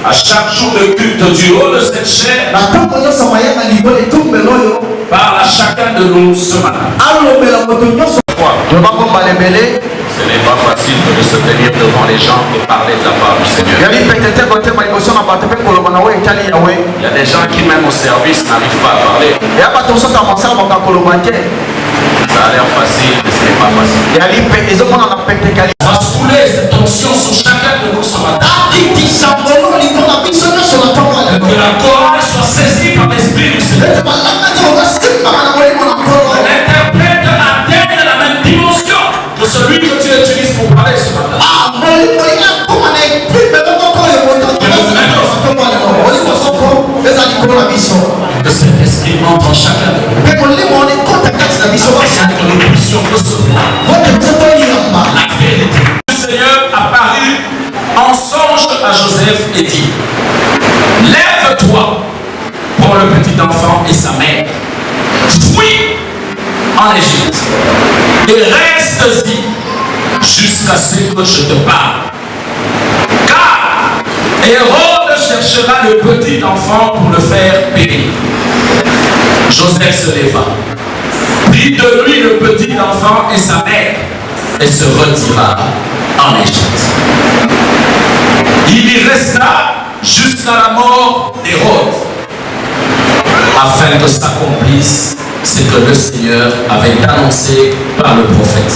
À chaque jour de culte du haut de cette chaîne, parle à chacun de nous ce matin. Ce n'est pas facile de se tenir devant les gens et parler de la part du Seigneur. Il y a des gens qui même au service n'arrivent pas à parler. Ça a l'air facile, mais ce n'est pas facile. On va soulever cette onction sur chacun de nous ce matin. Que la chorale soit saisie par l'Esprit du Seigneur. L'interprète atteigne la même dimension que celui que tu utilises pour parler ce matin. Que cet esprit entre en chacun de nous. Afin que nous puissions recevoir la vérité. Le Seigneur apparut en songe à Joseph et dit: lève-toi, prends le petit enfant et sa mère, fuis en Égypte et reste-y jusqu'à ce que je te parle. Car Hérode cherchera le petit enfant pour le faire périr. Joseph se leva, prit de lui le petit enfant et sa mère et se retira en Égypte. Il y resta jusqu'à la mort d'Hérode, afin que s'accomplisse ce que le Seigneur avait annoncé par le prophète.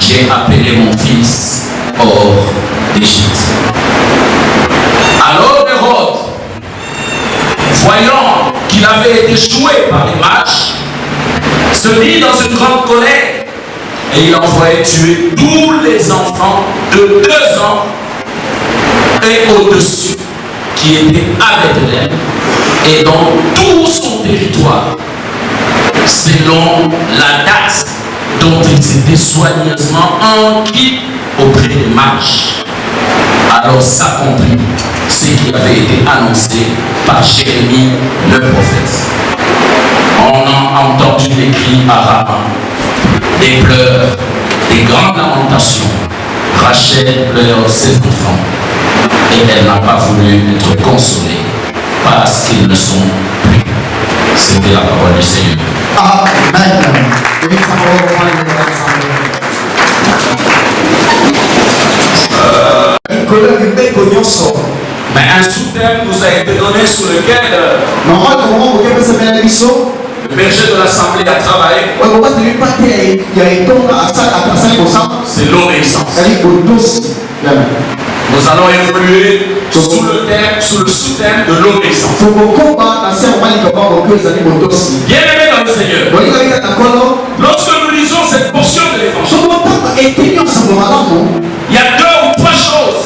J'ai appelé mon fils hors d'Égypte. Alors Hérode, voyant qu'il avait été joué par les mages, se mit dans une grande colère et il envoyait tuer tous les enfants de 2 ans et au-dessus qui étaient à Bethléem et dans tout son territoire, selon la date dont ils étaient soigneusement enquis auprès des mages. Alors s'accomplit ce qui avait été annoncé par Jérémie le prophète. On a entendu des cris à Rama, des pleurs, des grandes lamentations. Rachel pleure ses enfants et elle n'a pas voulu être consolée parce qu'ils ne sont plus. C'était la parole du Seigneur. Amen. Mais un sous-thème nous a été donné sur lequel le berger de l'Assemblée a travaillé. C'est l'obéissance. Nous allons évoluer sous le sous-thème de l'obéissance. Bien-aimés dans le Seigneur, lorsque nous lisons cette portion de l'évangile, il y a 2 ou 3 choses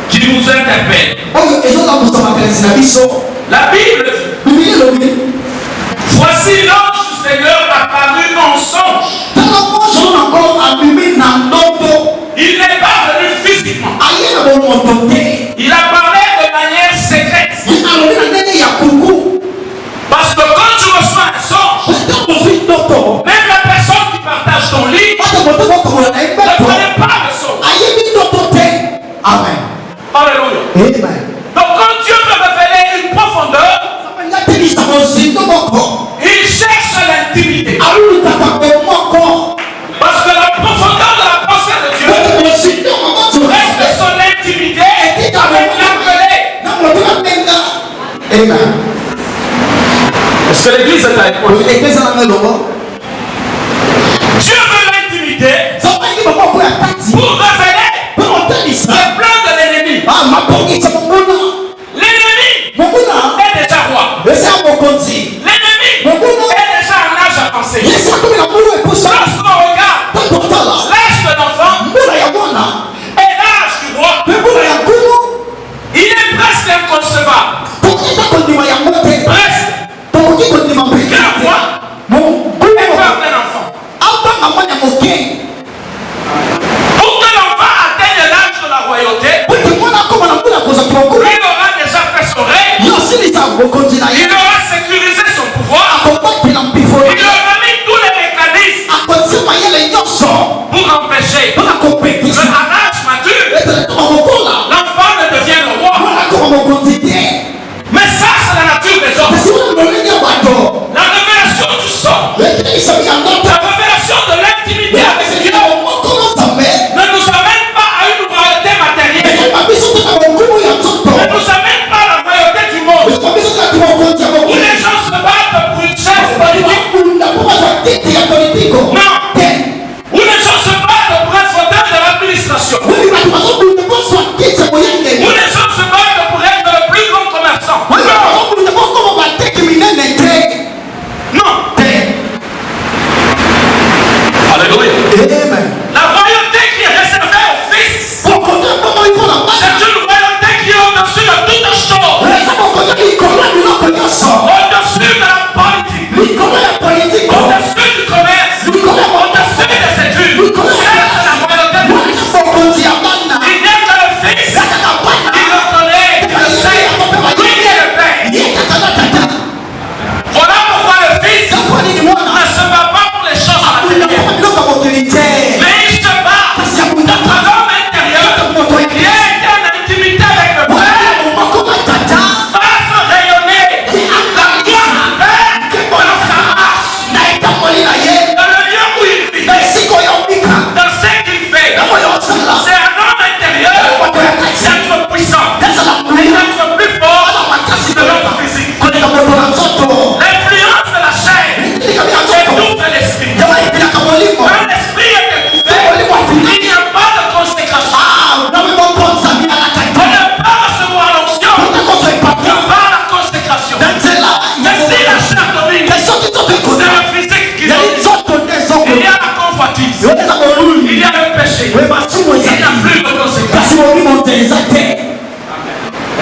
qui nous interpellent. La Bible dit: voici l'ange du Seigneur apparu en songe. Il n'est pas venu physiquement. Il a parlé de manière secrète. Parce que quand tu reçois un songe, même la personne qui partage ton lit ne connaît pas le songe. Amen. Alléluia. Donc quand Dieu veut révéler une profondeur, il cherche l'intimité. Parce que la profondeur de la pensée de Dieu reste son intimité avec l'appelé. Amen. Est-ce que l'église est avec moi? Dieu veut l'intimité pour révéler le plan de l'ennemi. L'ennemi est déjà roi. L'ennemi est déjà en âge avancé. Lorsqu'on regarde l'âge de l'enfant et l'âge du roi, il est presque inconcevable. Presque. Qu'un roi ait peur d'un enfant. Pour que l'enfant atteigne l'âge de la royauté, il aura déjà fait son règne. Il aura sécurisé son pouvoir. Il aura mis tous les mécanismes pour empêcher le arrangement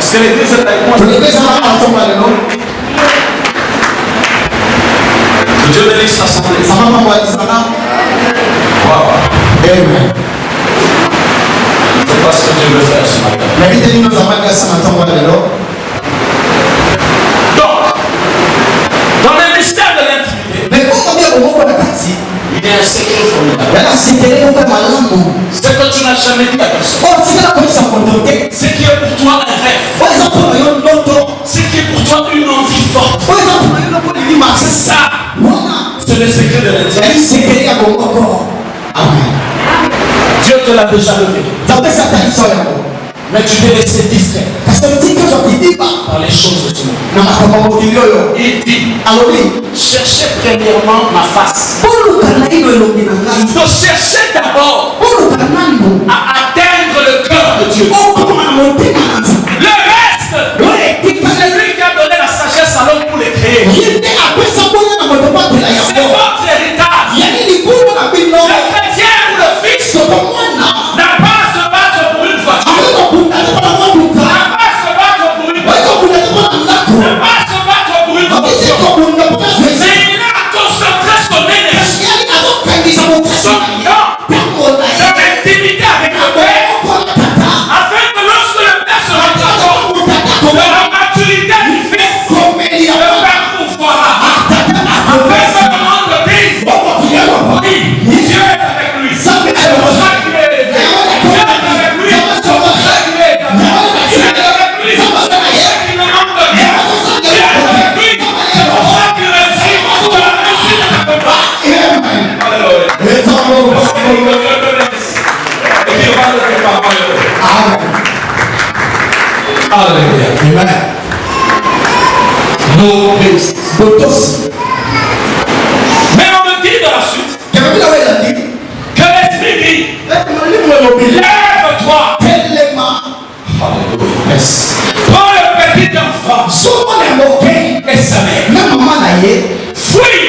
Est-ce que l'église est avec moi? Que Dieu bénisse l'assemblée. Wow. Amen. C'est pas ce que Dieu veut faire ce matin. Donc, dans le mystère de l'intimité, il y a un secret formidable. C'est que tu n'as jamais dit à personne. Ce qui est pour toi un rêve. Ce qui est pour toi une envie forte. Ça, c'est le secret de l'intimité. Amen. Dieu te l'a déjà levé. Mais tu t'es laissé distrait par les choses de ce monde. Il dit, cherchez premièrement ma face. Il faut chercher d'abord à atteindre le cœur de Dieu. Le reste, c'est lui qui a donné la sagesse à l'homme pour les créer. C'est votre héritage. Le chrétien ou le fils n'a pas à se battre pour une voiture. N'a pas à se battre pour une voiture. N'a pas à se battre pour une voiture. Mais il a concentré son énergie, son temps, dans l'intimité avec le Père, afin que lorsque le Père se rendra compte de la maturité du Fils, le Père pouvoira. Afin que le monde dise, oui, Dieu est avec lui. C'est pour ça qu'il est élevé. Dieu est avec lui. C'est pour ça qu'il est établi. Dieu est avec lui. C'est pour ça qu'il ne manque de rien. Dieu est avec lui. C'est pour ça qu'il réussit. De la réussite ne peut pas. Alléluia. Et qu'il va le faire par malheureux. Alléluia. Amen. Nous réussissons. Mais on me dit dans la suite que l'Esprit dit, lève-toi. Alléluia. Prends le petit enfant et sa mère. Fuis.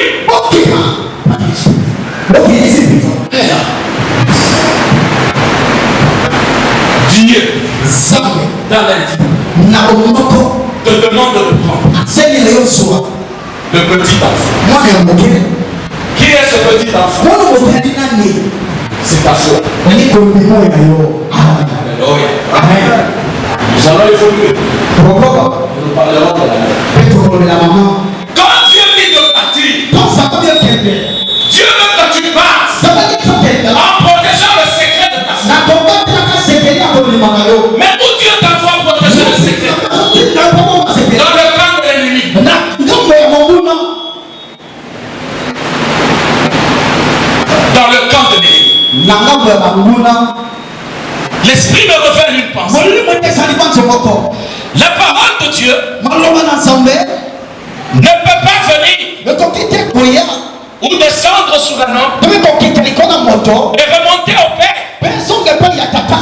Dieu, dans l'intimité, te demande de le prendre. Le petit enfant. Qui est ce petit enfant? C'est ta foi. Alléluia. Nous allons évoluer. Nous parlerons de la maman. Quand Dieu dit de partir, Dieu veut que tu partes en protégeant le secret de ta foi. Mais où Dieu t'envoie protéger le secret? Dans le camp de l'ennemi. Dans le camp de l'ennemi. L'esprit me revient une pensée. La parole de Dieu ne peut pas venir ou descendre sur un homme et remonter au Père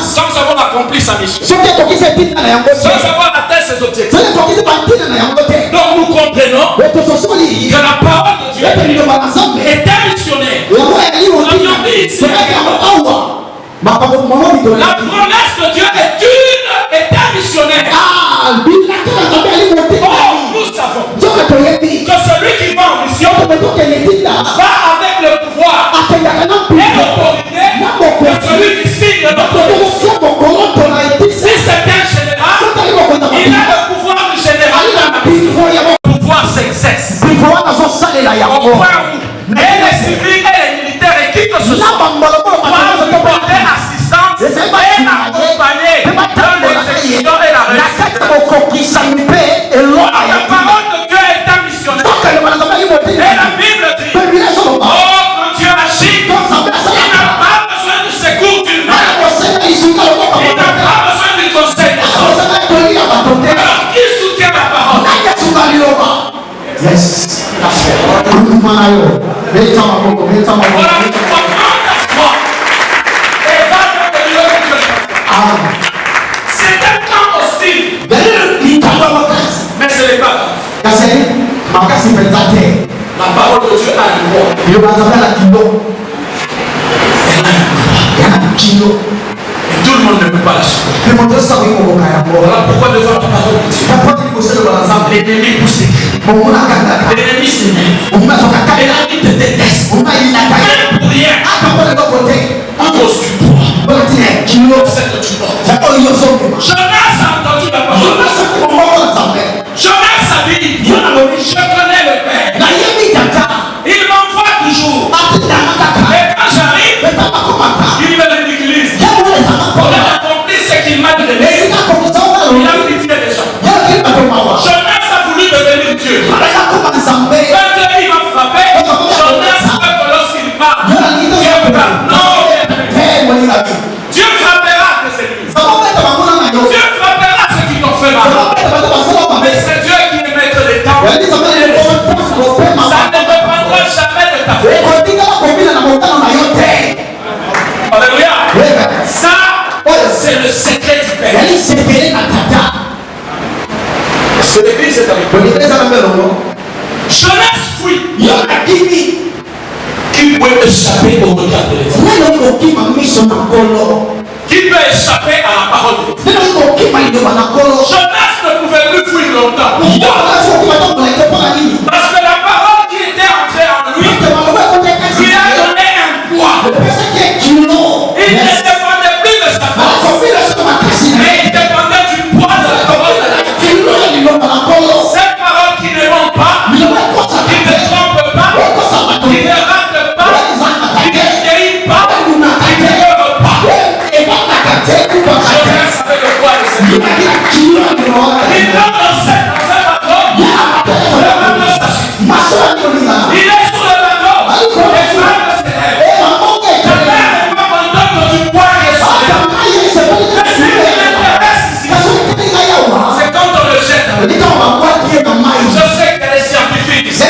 sans avoir accompli sa mission, sans avoir atteint ses objectifs. Donc nous comprenons que la parole de Dieu est un missionnaire. La promesse de Dieu est un missionnaire. Or, nous savons que celui qui va en mission va avec le pouvoir et l'autorité de celui qui signe l'autorité. Si c'est un général, il a le pouvoir du général. Le pouvoir s'exerce. Au point où les civils et les militaires et qui que ce soit doivent lui porter assistance et accompagner dans l'exécution et la réussite. La parole de Dieu est un missionnaire. Et la Bible dit, oh, quand Dieu agit, il n'a pas besoin du secours d'une main. Il n'a pas besoin du conseil des autres. Alors qui soutient la parole? Yes. Voilà pourquoi prends ta foi et va vers le lieu que Dieu t'appelle. C'est un camp hostile, mais ce n'est pas grave. La parole de Dieu a une voix. Et tout le monde ne peut pas la supporter. Voilà pourquoi devant ta parole L'ennemi s'énerve. L'ennemi te déteste. Même pour rien. À cause du poids. C'est que tu portes. Jonas a entendu la parole. Jonas a dit, je connais le Père. Il m'envoie toujours. Et quand j'arrive, il me ridiculise. On a accompli ce qu'il m'a donné. Il a pitié des gens. Jonas a voulu devenir Dieu. Quand il m'a frappé, Jonas savait que lorsqu'il parle, Dieu frappe. Non, Dieu frappera tes ennemis. Dieu frappera ceux qui t'ont fait mal. Mais c'est Dieu qui est maître des temps. Ça ne dépendra jamais de ta foi. Alléluia. Ça, c'est le secret du Père. C'est l'église est avec toi. Jonas fuit. Qui peut échapper au regard de l'Éternel? Qui peut échapper à la parole de l'Éternel? Jonas ne pouvait plus fuir longtemps. Parce que la parole qui était entrée en lui lui a donné un poids. Il ne dépendait plus de sa force, mais il dépendait du poids de la parole de l'Éternel. Cette parole qui ne ment pas, qui ne trompe pas, qui ne rate pas, qui ne vieillit pas, qui ne meurt pas. Jonas avait le poids de cette parole. Il donne dans un bateau, le bateau s'agite. Il est sur le bateau, les flammes se lèvent. Ta mère n'est pas contente du poids qui est sur elle. Mais ce qui m'intéresse ici, c'est quand on le jette. Je sais qu'elle est scientifique ici.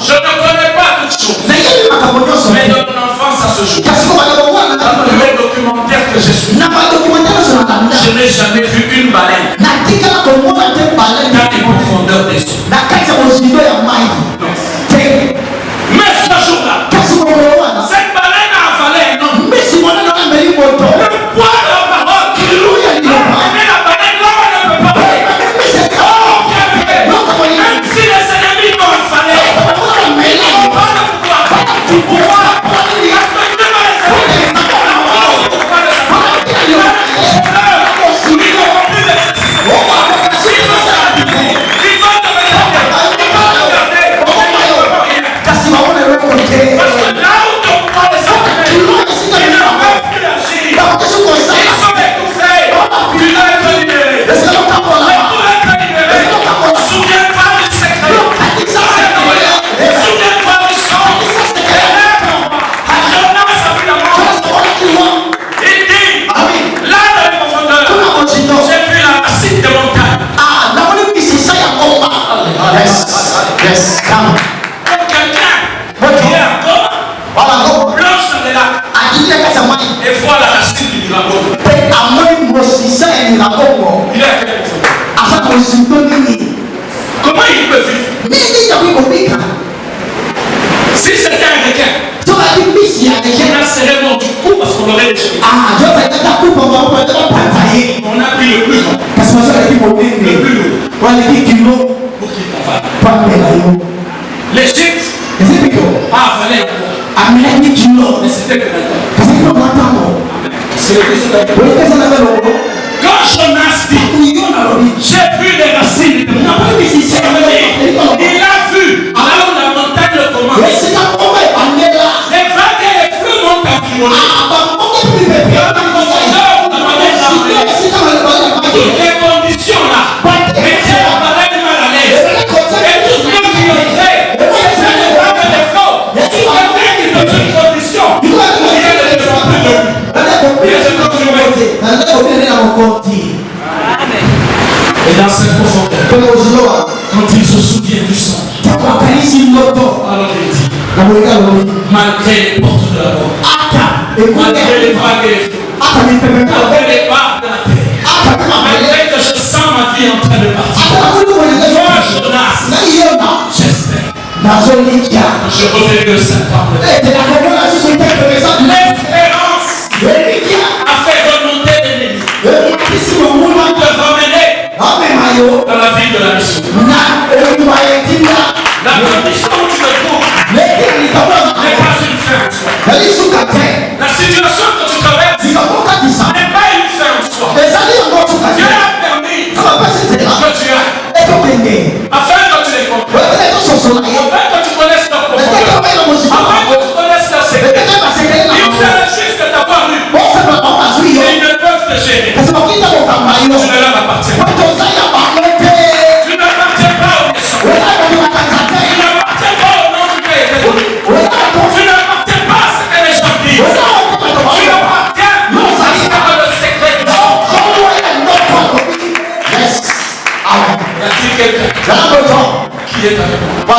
Je ne connais pas toutes choses. Mais de mon enfance à ce jour, dans tous les documentaires que je suis, je n'ai jamais vu une baleine dans les profondeurs des eaux. Mais ce jour-là, cette baleine a avalé un homme. Le poids de la parole a amené la baleine là où elle ne peut pas. Oh, bien fait. Même si les ennemis m'ont avalé, ils n'ont pas le pouvoir. Pourquoi? Parce que Dieu m'a laissé. Ils n'auront plus d'exercice. Ils vont s'arrêter. Ils vont devenir bien. Ils vont regarder. Parce que là où ton poids est entré, ils ne peuvent plus agir. Ils sont étouffés. Tu dois être libéré. Mais pour être libéré, souviens-toi du secret. Souviens-toi du sang. Jonas a vu la mort. Il dit, là dans les profondeurs, j'ai vu la racine de montagne. Quelqu'un qui est encore plonge dans les lacs et voit la racine du dragon. Il est à quelle profondeur? Comment il peut vivre? Si c'était un requin, on a serré mon du cou parce qu'on l'aurait déchiré. On a pris le plus grand, le plus lourd pour qu'il t'envale. L'Égypte a avalé un poids. Mais c'était que maintenant. C'est le plus de quand Jonas dit, j'ai vu les racines de mon âme. Il a vu là où la montagne le commande. Les vagues et les flux m'ont capturé. Toutes les conditions là mettaient la baleine mal à l'aise. Et tout le monde qui entrait, c'était les vagues et les flots. Tout quelqu'un qui dans une condition, il y a des développements de lui. Et dans cette profondeur, quand il se souvient du sang, alors il dit, malgré les portes de la mort, malgré les vagues et les flots, malgré les barres de la terre, malgré que je sens ma vie en train de partir, moi Jonas, j'espère, je reviens de cette parole. L'espérance a fait remonter l'ennemi, te ramener dans la vie de la mission. Y a-t-il quelqu'un qui est avec moi?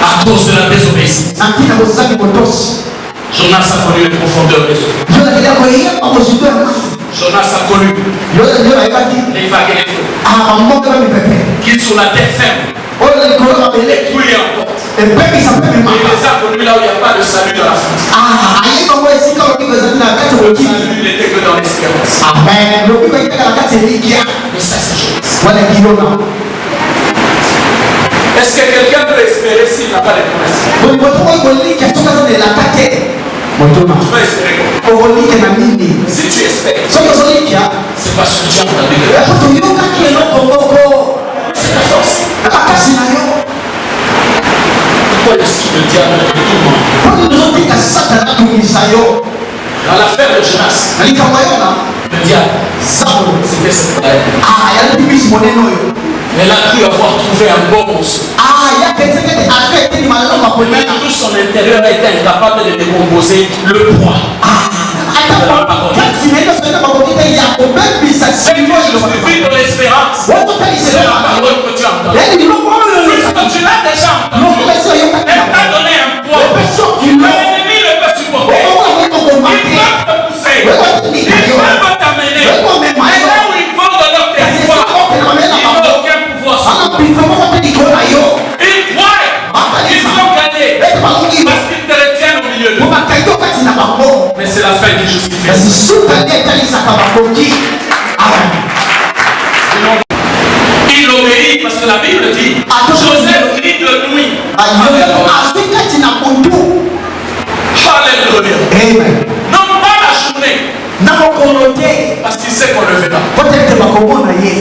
À cause de la désobéissance. Jonas a connu les profondeurs des eaux. Jonas a connu les vagues et les flots. Qu'il sur la terre ferme. Les couilles en porte. Il les a connus là où il n'y a pas de salut dans la France. Le salut n'était que dans l'espérance. Mais ça c'est Jonas. Est-ce que quelqu'un peut espérer s'il n'a pas de promesses? Tu peux espérer. Si tu espères, c'est parce que tu as entendu de c'est la force. Pourquoi est-ce que le diable te tourmente? Dans l'affaire de Jonas, le diable, c'était cette taille. Elle a cru avoir trouvé un bon morceau. Mais tout son intérieur était incapable de décomposer le poids. C'est que je suis dans l'espérance. C'est la parole que tu entends. Puisque tu l'as déjà entendu, elle t'a donné un poids que l'ennemi ne peut supporter. Ils peuvent te pousser. Ils peuvent t'amener. Mais là où ils vont dans leur territoire, ils n'ont aucun pouvoir sur toi. Ils croient. Ils ont gagné. Parce qu'ils te retiennent au milieu d'eux. Mais c'est la fin qui justifie. Il obéit parce que la Bible dit Joseph rit de nuit. Alléluia. Amen. Non pas la journée. Parce qu'il sait qu'on le verra.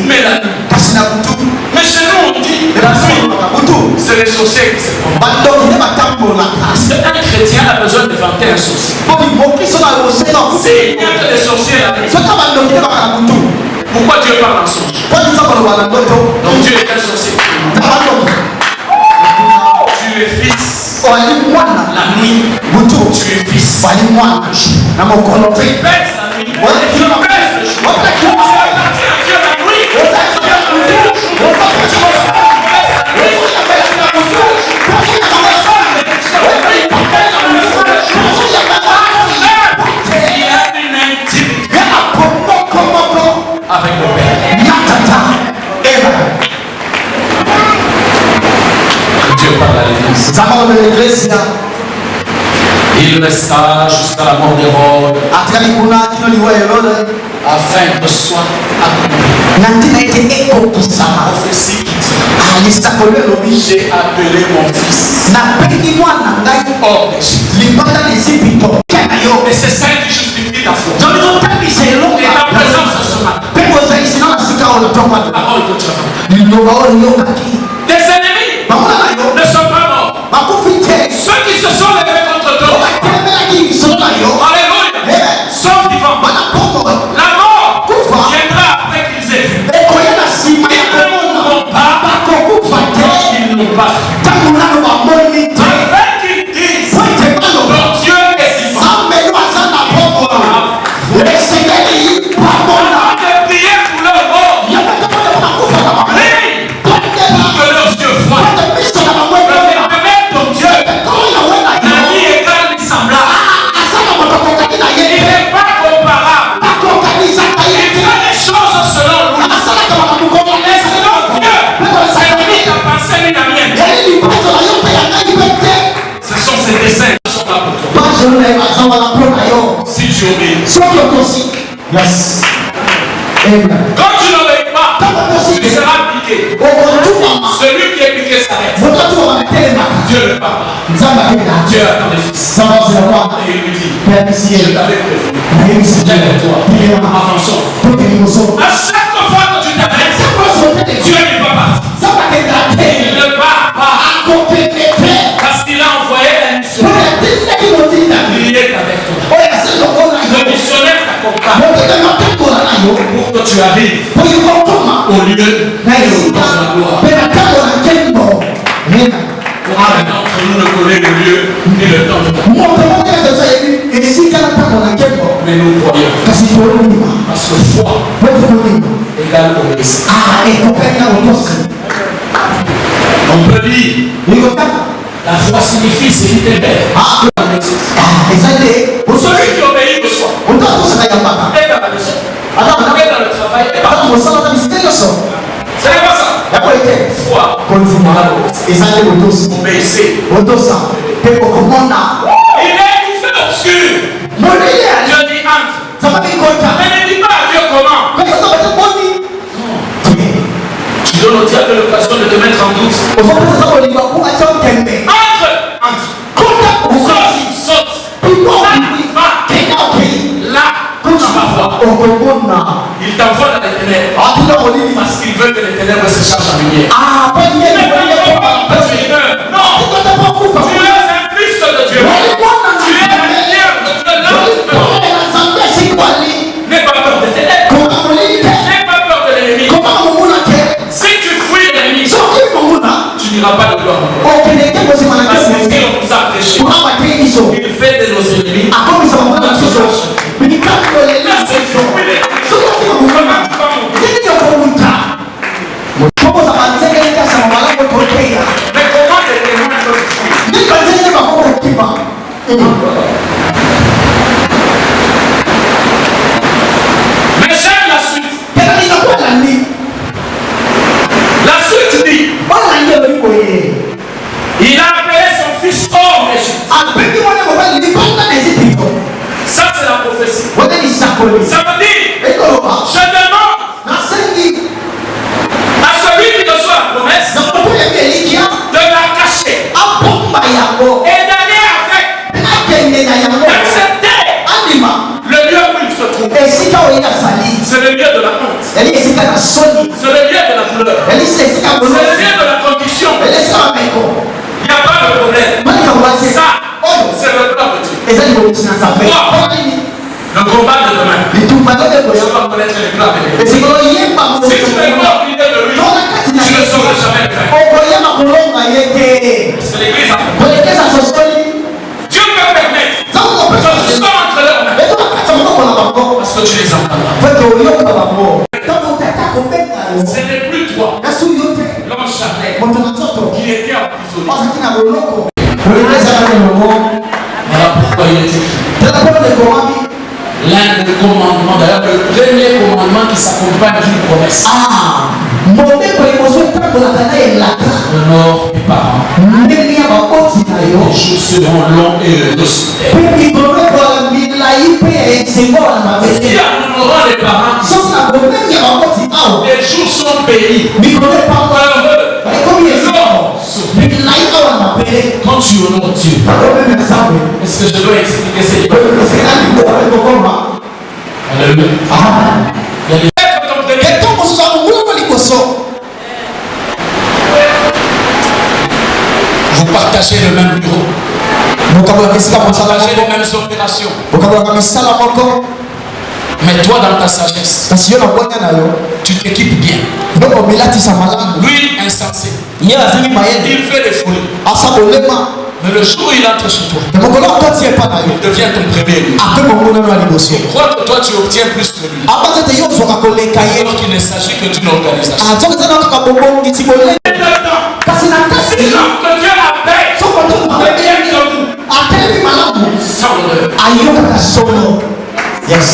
Mais la nuit. Mais chez nous on dit la nuit. C'est les sorciers qui se font. Un chrétien a besoin de vanter un sorcier. S'il y a que des sorciers la nuit, pourquoi Dieu parle en songe? Donc Dieu est un sorcier. Tu es fils. La nuit, tu es fils. Tu pèses la nuit. Tu pèses le jour. Tu appartiens à Dieu la nuit. Il y a une intimité avec le Père. Dieu parle à l'église. Il resta jusqu'à la mort d'Hérode afin que soit accompli sa prophétie qui dit j'ai appelé mon fils hors d'Égypte. Et c'est ça qui justifie ta foi. Et ta présence ce matin. La parole que tu as. Tes ennemis ne sont pas morts. Ceux qui se sont levés contre toi, alléluia, sont vivants. La mort viendra après qu'ils aient vu. Ils ne mourront pas quand ils n'ont pas vu. Afin qu'ils disent ton Dieu est vivant. Avant de prier pour leur mort, prie pour que leurs yeux voient. Ton Dieu n'a ni égal ni semblable. Il n'est pas comparable. Il fait les choses selon lui. Et selon Dieu, c'est lui qui a pensé ni la mienne. Ce sont ces desseins qui sont là pour toi. Si tu obéis. Yes. Amen. Quand tu n'obéis pas, tu seras piqué. Celui qui est piqué s'arrête. Dieu ne parle pas. Dieu attend les fils. Et il lui dit, je t'avais prévenu. Lève-toi. Avançons. À chaque fois que tu t'arrêtes, Dieu n'est pas parti. Il ne part pas. Parce qu'il a envoyé la mission. Il est avec toi. Le missionnaire t'accompagne. Pour que tu arrives au lieu de la gloire. Aucun d'entre nous ne connaît le lieu ni le temps de ta mort. Mais nous croyons. Parce que foi égale obéissance. Ah, et comprendre aussi. On peut dire, la foi signifie ce qui te plaît. Ah, exactement. Pour celui qui obéit au soir, et dans la maison, et dans le travail, et partout. Ce n'est pas ça. Foi, obéissez. Il est tout fait obscur. Dieu dit entre. Mais ne dis pas à Dieu comment. Tu donnes au diable l'occasion de te mettre en doute. Entre. Saute. Là, tu vas voir. Il t'envoie dans les ténèbres. Parce qu'il veut que les ténèbres se chargent en lumière. Non. Tu es un fils de Dieu. Tu es la lumière de Dieu. N'aie pas peur des ténèbres. N'aie pas peur de l'ennemi. Si tu fuis l'ennemi, tu n'iras pas de gloire. Parce que ce qu'on nous a prêché, il fait de nos ennemis. Mais comment les témoins peuvent fuir? Mais j'aime la suite. La suite dit, il a appelé son fils hors d'Égypte. Ça c'est la prophétie. Ça veut dire, je demande à celui qui reçoit la promesse de la cacher et d'aller avec, d'accepter le lieu où il se trouve. C'est le lieu de la honte. C'est le lieu de la douleur. C'est le lieu de la condition. Il n'y a pas de problème. Ça, c'est le plan de Dieu. Le combat de demain. Tu vas connaître les plans de Dieu. Si tu n'es pas au milieu de lui, tu ne sauras jamais le faire. Parce que l'église a Dieu peut permettre que tu sois entre leurs mains. Parce que tu les entends. Ce n'est plus toi, l'homme charnel, qui était emprisonné. Voilà pourquoi il est écrit. L'un des commandements, d'ailleurs le premier commandement qui s'accompagne d'une promesse. Honore tes parents. Les jours seront longs et heureux sur terre. Si en honorant les parents, les jours sont bénis, heureux. Quand tu honores Dieu, est-ce que je dois expliquer cette chose? Alléluia. Il y a des vous partagez le même bureau. Vous partagez les mêmes opérations. Mais toi, dans ta sagesse, tu t'équipes bien. Lui, insensé, il fait des folies. Mais le jour où il entre chez toi, il devient ton premier lui. Il croit que toi tu obtiens plus que lui. Alors qu'il ne s'agit que d'une organisation. Sinon que Dieu appelle, sans l'honneur. Yes.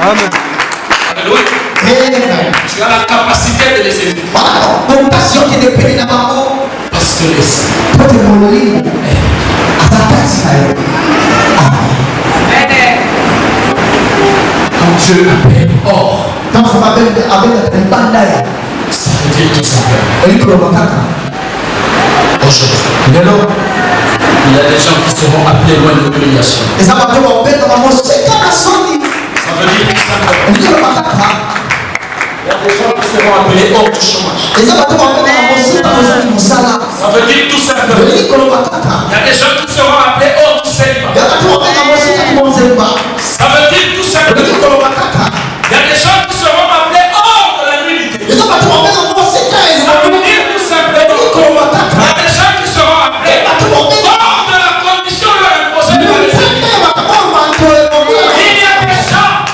Amen. Alléluia. Tu as la capacité de les aider. Parce que les saints. Quand Dieu appelle or, ça veut dire tout simplement. Aujourd'hui, il y a des gens qui seront appelés loin de l'humiliation. Ça veut dire tout simplement. Il y a des gens qui seront appelés hors du chômage. Ça veut dire tout simplement. Il y a des gens qui seront appelés hors du célibat. Ça veut dire tout simplement. Il y a des gens qui seront appelés hors de la nudité. Ça veut dire tout simplement. Il y a des gens qui seront appelés hors de la condition leur imposée de la nudité. Il y a des gens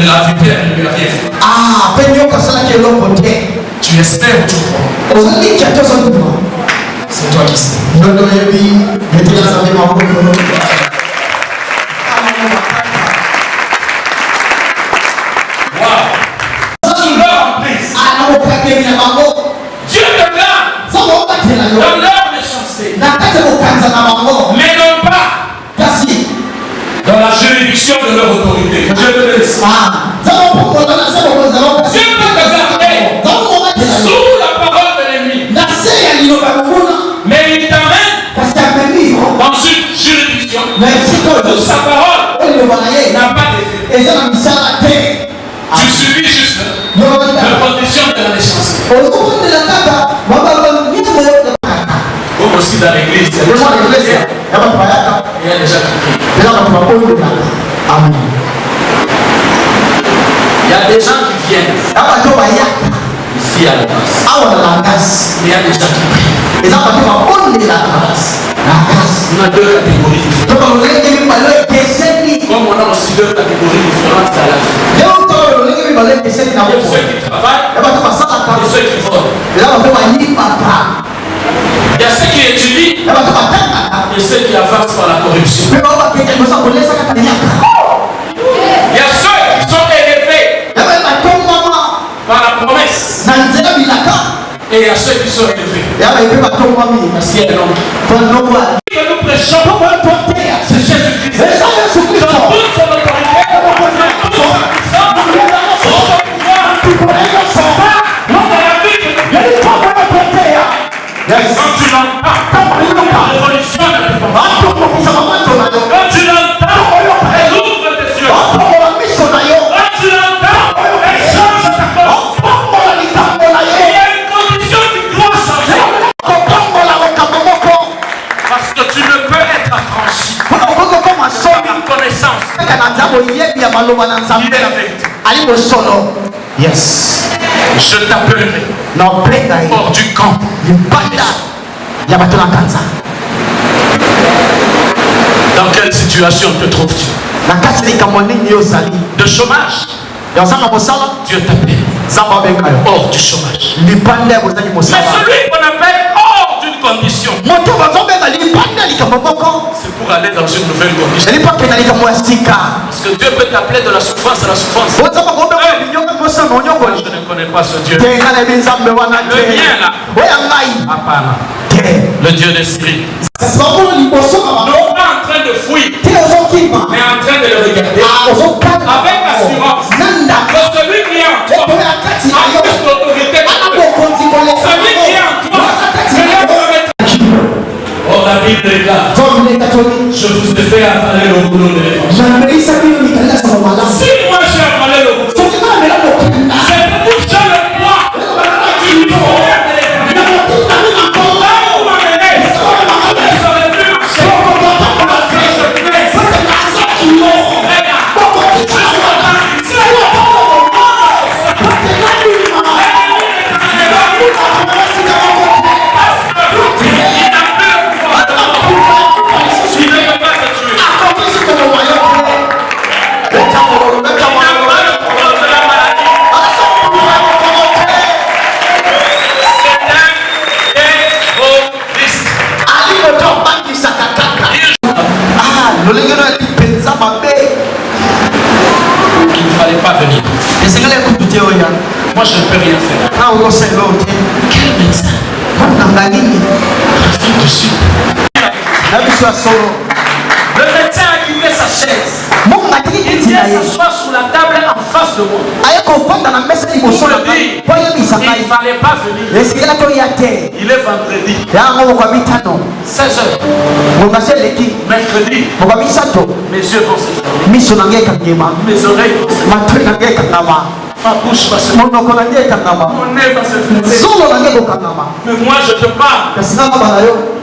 la vipère ne lui a rien fait. Ah, penyo kasala ke lo côté. Tu espères ou tu crois? Ozali chato so nduma. C'est toi qui sais. Ndondo yebi, metela sa mema ko. Dieu te donne dans leur méchanceté, mais non pas dans la juridiction de leur autorité. Que Dieu te laisse. Dieu peut te garder sous la parole de l'ennemi, mais il t'amène dans une juridiction où sa parole n'a pas d'effet. Tu subis juste les conditions de la méchanceté. Comme aussi dans l'église, il y a déjà il y a des gens qui viennent ici à la base. Il y a des gens qui prient. On a deux catégories différentes. Comme on a aussi deux catégories différentes à la vie. Il y a ceux qui travaillent et ceux qui volent. Il y a ceux qui étudient et ceux qui avancent par la corruption. Il y a ceux qui sont élevés par la promesse. Et il y a ceux qui sont élevés parce qu'il y a un homme. Que nous prêchons, c'est Jésus-Christ. Dans toute son autorité, quand tu l'entends, l'évolution ne peut pas. Quand tu l'entends, elle ouvre tes yeux. Quand tu l'entends, elle change ta force. Il y a une condition qui doit changer. Parce que tu ne peux être affranchi par la connaissance. Il est la vérité. Yes. Je t'appellerai hors du camp. Dans quelle situation te trouves-tu? De chômage? Dieu t'appelle hors du chômage. Mais celui qu'on appelle hors d'une condition, c'est pour aller dans une nouvelle condition. Parce que Dieu peut t'appeler de la souffrance à la souffrance. Je ne connais pas ce Dieu. Le mien là. Apana. Le Dieu d'esprit. Non pas en train de fuir, mais en train de le regarder avec assurance que celui qui est en toi a plus d'autorité que toi. Celui qui est en toi, oh, la Bible est là. Je vous ai fait avaler le boulot de l'évangile. Si moi j'ai avalé le boulot, c'est pour toucher le poids du pouvoir de l'évangile. Là où vous m'amenez, je ne saurais plus marcher. Parce que je fais ça. Il ne fallait pas venir. Moi je ne peux rien faire. Quel médecin? Rien dessus. Le médecin a quitté sa chaise. Il vient s'asseoir sur la table en face de moi. Il ne fallait pas venir. Il est vendredi. 16h. Mercredi. Mes yeux vont se fermer. Mes oreilles vont se fermer. Ma bouche va se fermer. Mon nez va se fermer. Mais moi je te parle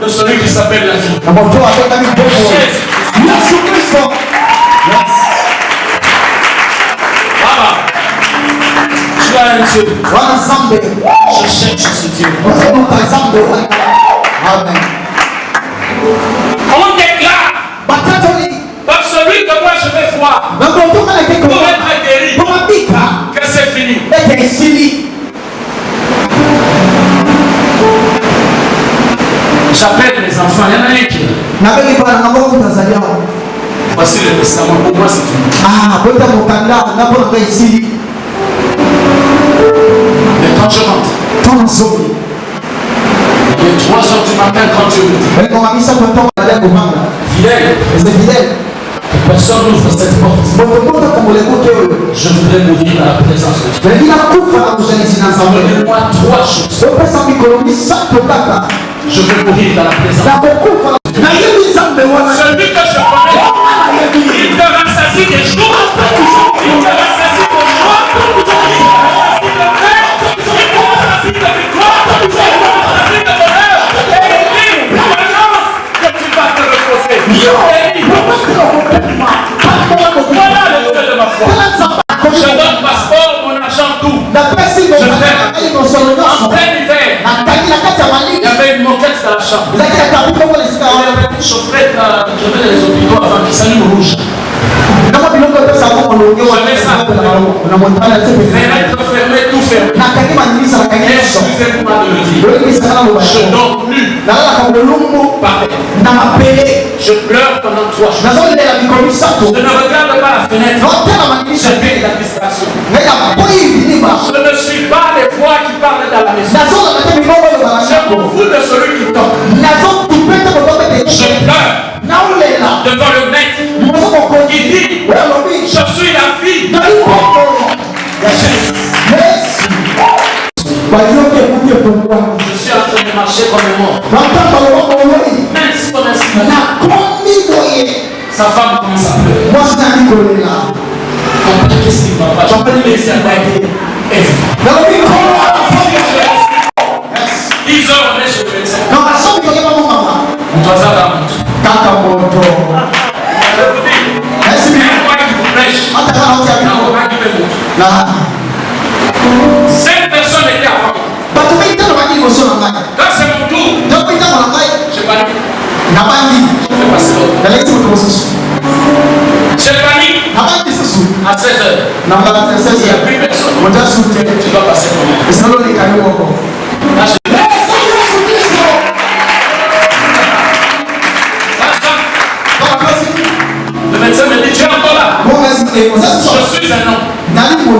de celui qui s'appelle la vie. Jésus. Baba, tu as un Dieu. Je cherche ce Dieu. On déclare Donc celui que moi je vais voir pour être guéri, que c'est fini. J'appelle les enfants, il y en a un qui est là. Voici le testament, pour moi c'est fini. Mais quand je rentre, il est 3 heures du matin quand Dieu me dit, fidèle, que personne n'ouvre cette porte. Je voudrais mourir dans la présence de Dieu. Donnez-moi 3 choses. Je veux mourir dans la présence de Dieu. Celui que je connais, il te rassasie des jours, il te rassasie de joie, il te rassasie de paix, il te rassasie de victoire, il te rassasie de bonheur. Et il dit, l'annonce que tu vas te reposer. Voilà le Dieu de ma foi. Je donne passeport, mon argent, tout. Je fais en plein hiver. Il y avait une moquette dans la chambre. Il y avait une chaufferette là, je vais les hôpitaux avant qu'ils s'allument rouge. Je mets ça. Fenêtre fermée, tout fermé. Excusez-moi de le dire. Je dors plus. Je pleure pendant 3 jours. Je ne regarde pas la fenêtre. Je fais de l'administration. Je ne suis pas les voix qui parlent dans la maison. Je m'en fous de celui qui tombe. Je pleure devant le maître qui dit, je suis la fille de Jésus. Je suis en train de marcher comme un mort. Mince comme un cimetière. Sa femme commence à pleurer. Qu'est-ce qui va pas? J'en peux les aider. 10 heures, on est chez le médecin. On doit ça dans mon tout. Je vous dis, c'est bien moi qui vous prêche. Cette personne était avant. Quand c'est mon tour, je panique. Je fais passer l'autre. Je panique. À 16h. Il n'y a plus personne. Tu dois passer pour moi. Le médecin me dit, tu es encore là. Je suis un homme.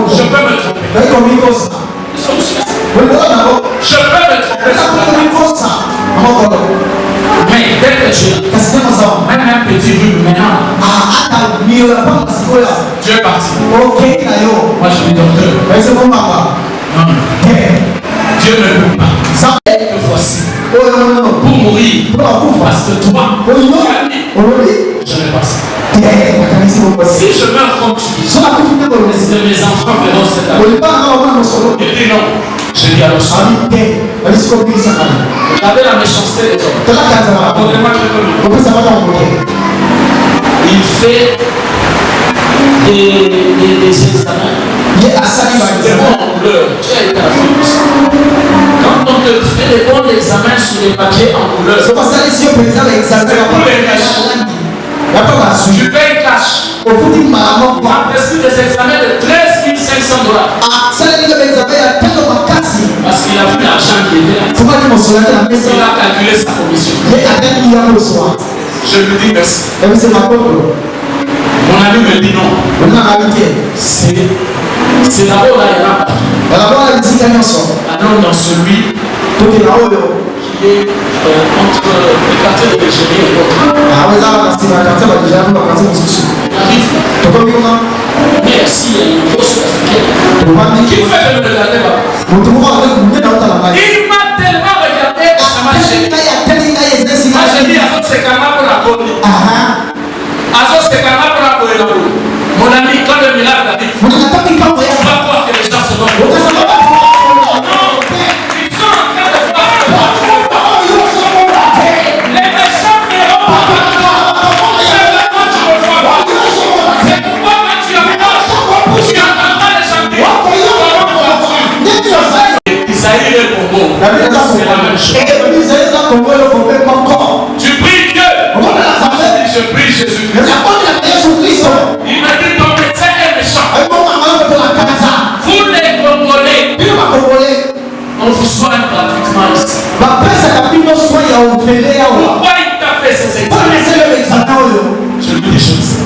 Je peux me tromper. Je peux me tromper. Mais dès que tu même un petit rhume maintenant, Dieu est parti. Moi je dis docteur. Dieu ne peut pas. Que voici. Pour mourir. Parce que toi, je ne passe pas. Si je meurs comme tu dis, est-ce que mes enfants verront cette année? Il dit non. Je dis alors ça. Regardez la méchanceté des hommes. Il fait des examens. C'est bon en couleur. Tu as été à la France. Quand on te fait des bons examens sur les papiers en couleur, c'est pour les caches. Tu payes cash. On a prescrit des examens de $13 500. Parce qu'il a vu l'argent qui était là. Il a calculé sa commission. Je lui dis merci. Mon ami me dit non. C'est d'abord là, il y en a partout. Alors dans celui qui est entre le quartier de l'Algérie et l'autre. Mais si il y a une grosse africaine qui fait de me regarder là. Il m'a tellement regardé, ça m'a gêné. Moi j'ai dit à votre sécama pour la côte. Mon ami, quand le miracle arrive, on va voir que les gens se donnent. Non, ils sont en train de voir. Les méchants verront. C'est là quand tu me vois. C'est pourquoi quand tu approches, tu entendras les chanter. Isaïe est le Congo. C'est la même chose. Tu pries Dieu. Je prie Jésus-Christ.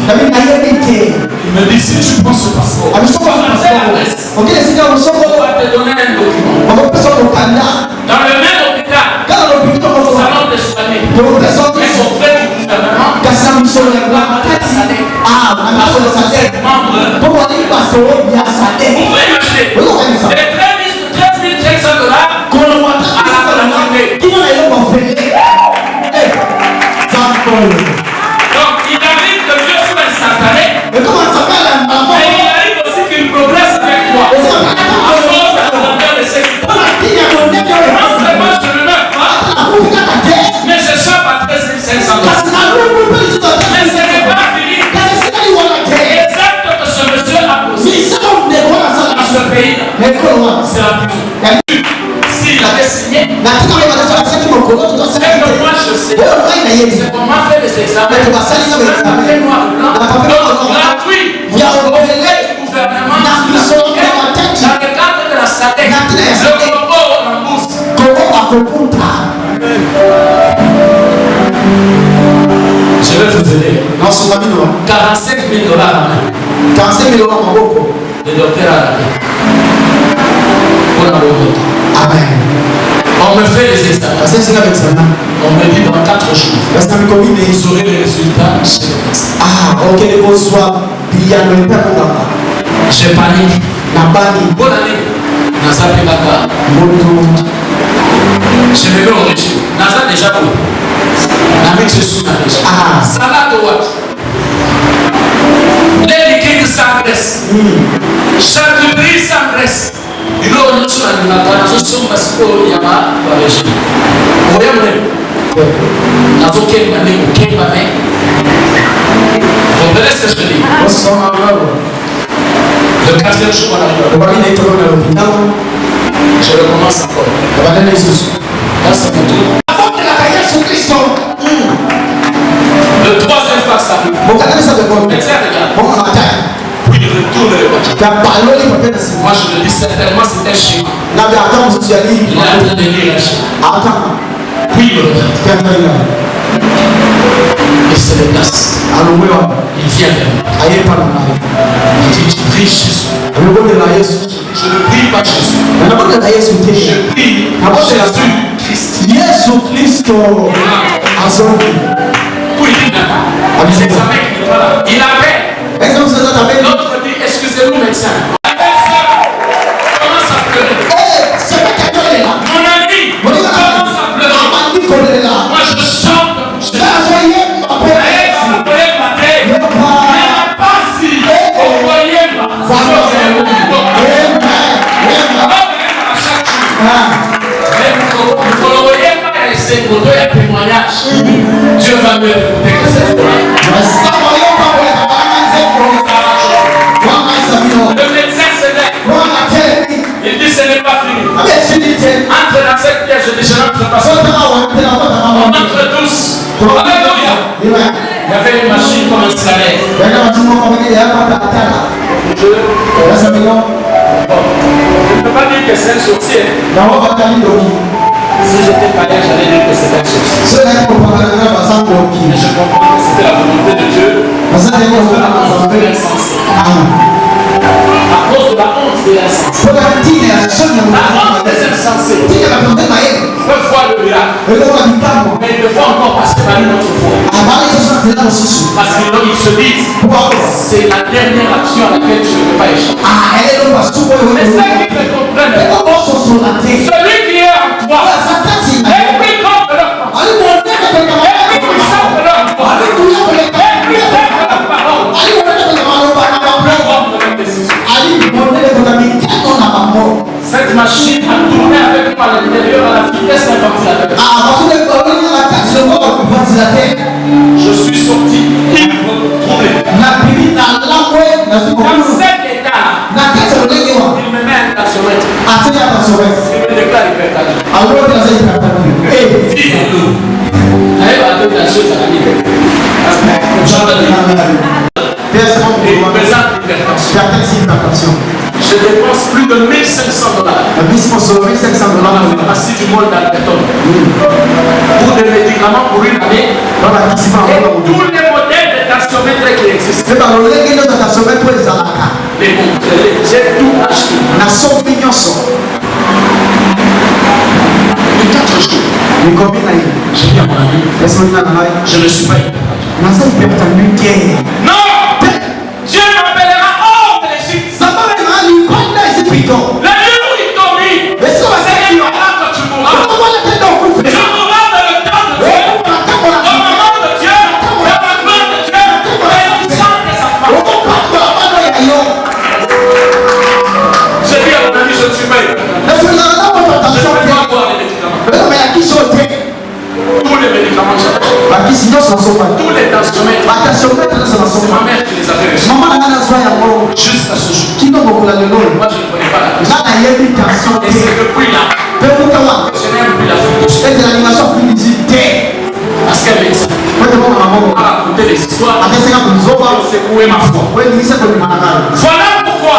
Il me dit si tu prends ce passeport, on va te donner un document. Dans le même hôpital, nous allons te soigner. Mais on fait du gouvernement. Vous pouvez imaginer. $13 500 à la gratuité. Donc il arrive que Dieu soit instantané. Mais il arrive aussi qu'il progresse avec toi. À cause de la grandeur de ce qu'il faut. Non seulement je ne meurs pas, mais je chope à $13 500. Mais ce n'est pas fini. Exact que ce monsieur a posé dans ce pays-là. C'est la prison. S'il avait signé, c'est que moi je sais. C'est pour moi faire les examens. C'est noir blanc. Donc gratuit. Au fait du gouvernement. Dans le cadre de la SADC. Le Congo rembourse. Je vais vous aider. $45,000 à main. Le docteur a rappelé. Amen. On me fait les examens. On me dit dans 4 jours. Vous aurez les résultats chez le médecin. J'ai paniqué. Bonne année. Naza Pelaka. Je me mets au régime. Naza déjà beau. Namik je suis déjà. Salade de what? Les liquides sans graisse. Charcuterie sans graisse. Il y a un autre chose qui m'a dit, je suis parce que il y a ma régime. Vous voyez mon ami? Dans aucun moment, aucun moment. Vous comprenez ce que je dis? Le 4e jour, on arrive. Je recommence encore. Là, c'est mon tour. Le 3e face arrive. Médecin, regarde. Puis il retourne le papier. Moi je le dis certainement c'était chez moi. Il est en train de lire la chaîne. Puis il me regarde. Il se déplace. Il vient vers moi. Il dit tu pries Jésus. Je ne prie pas Jésus. Je prie Jésus Christ. Puis il dit les examens qui ne pas là. Il appelle. L'autre dit, excusez-nous médecin. Commence à pleurer. Mon ami, commence à pleurer. Moi je chante pour Jésus. Dieu va me écouter que cette fois. Le médecin se lève. Il dit ce n'est pas fini. Entre dans cette pièce, je dis je n'entre pas seul. On entre tous. Alléluia. Il y avait une machine comme un salaire. Je ne peux pas dire que c'est un sorcier. Si j'étais païen, j'allais dire que c'était un sorcier. Mais je comprends que c'était la volonté de Dieu. À cause de la honte de l'insensé. La honte des insensés. Peuvent voir le miracle. Mais ils le font encore parce que par une autre fois. Parce qu'ils se disent c'est la dernière action à laquelle je ne peux pas échapper. Mais ceux qui me comprennent, celui qui est en toi, est plus grand que leur pensée, est plus puissant que leur foi, est plus fort que leur parole, plus grand que leur décision. Cette machine a tourné avec moi à l'intérieur à la vitesse d'un ventilateur. Je suis sorti ivre, troublé. Dans cet état, il me met un tensiomètre. Il me déclare hypertension. Dis-le. Allez, va donner la chose à la vie. Il présente hypertension. Je dépense plus de $1,500 dans la pharmacie du monde d'Alberton pour des médicaments pour une année et tous les modèles de tensiomètre qui existent. nécessaire. Mais par le reggae, nous avons fait pour les alaka. Mais bon, j'ai tout acheté. Na son pignon son. Les 4 jours, Mais combien là? j'ai dit à mon ami, Est-ce que vous avez? je ne suis pas hypocrite. Na son pignon t'as lu guerre. Non! Dieu m'appellera hors de l'Égypte. Ça va être un icône là, c'est pignon. La nuit où il dormit, Mais ça va c'est être là que tu mourras. on va le faire dans le Tu mourras dans le temps de Dieu, au moment de Dieu, dans la gloire de Dieu, bénissant de sa femme. J'ai dit à mon ami, je ne suis pas hypocrite. Je ne peux pas boire les médicaments. Tous les médicaments, tous les tensiomètres, c'est ma mère qui les avait reçus. Jusqu'à ce jour. Moi, je ne connais pas la question. Et c'est depuis là que je n'aime plus la fille. Parce qu'elle est ça. On a raconté des histoires. On s'est secoué ma foi. Voilà pourquoi